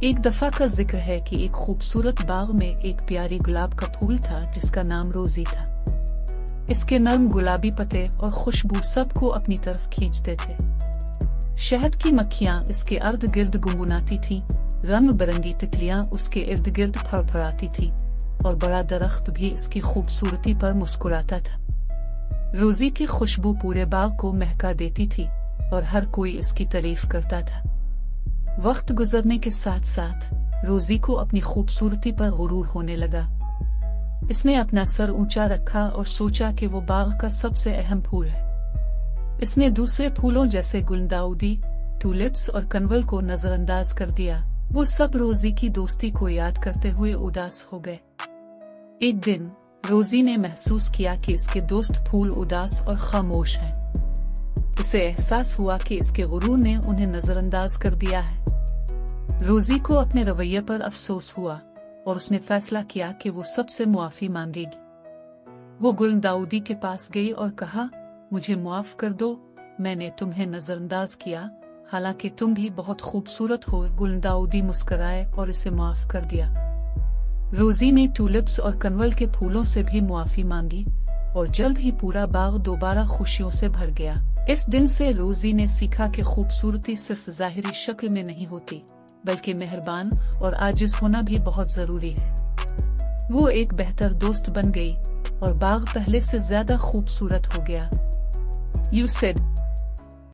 ایک دفعہ کا ذکر ہے کہ ایک خوبصورت باغ میں ایک پیاری گلاب کا پھول تھا جس کا نام روزی تھا۔ اس کے نرم گلابی پتے اور خوشبو سب کو اپنی طرف کھینچتے تھے۔ شہد کی مکھیاں اس کے ارد گرد گنگناتی تھیں، رنگ برنگی تتلیاں اس کے ارد گرد پھڑ پھڑاتی تھیں، اور بڑا درخت بھی اس کی خوبصورتی پر مسکراتا تھا۔ روزی کی خوشبو پورے باغ کو مہکا دیتی تھی اور ہر کوئی اس کی تعریف کرتا تھا۔ وقت گزرنے کے ساتھ ساتھ روزی کو اپنی خوبصورتی پر غرور ہونے لگا۔ اس نے اپنا سر اونچا رکھا اور سوچا کہ وہ باغ کا سب سے اہم پھول ہے۔ اس نے دوسرے پھولوں جیسے گلداؤدی، ٹولپس اور کنول کو نظر انداز کر دیا۔ وہ سب روزی کی دوستی کو یاد کرتے ہوئے اداس ہو گئے۔ ایک دن روزی نے محسوس کیا کہ اس کے دوست پھول اداس اور خاموش ہیں۔ اسے احساس ہوا کہ اس کے غرور نے انہیں نظر انداز کر دیا ہے۔ روزی کو اپنے رویے پر افسوس ہوا اور اس نے فیصلہ کیا کہ وہ سب سے معافی مانگے گی۔ وہ گلداؤدی کے پاس گئی اور کہا، مجھے معاف کر دو، میں نے تمہیں نظر انداز کیا، حالانکہ تم بھی بہت خوبصورت ہو۔ گلداؤدی مسکرائے اور اسے معاف کر دیا۔ روزی نے ٹولپس اور کنول کے پھولوں سے بھی معافی مانگی اور جلد ہی پورا باغ دوبارہ خوشیوں سے بھر گیا۔ اس دن سے روزی نے سیکھا کہ خوبصورتی صرف ظاہری شکل میں نہیں ہوتی، بلکہ مہربان اور عاجز ہونا بھی بہت ضروری ہے۔ وہ ایک بہتر دوست بن گئی اور باغ پہلے سے زیادہ خوبصورت ہو گیا۔ You said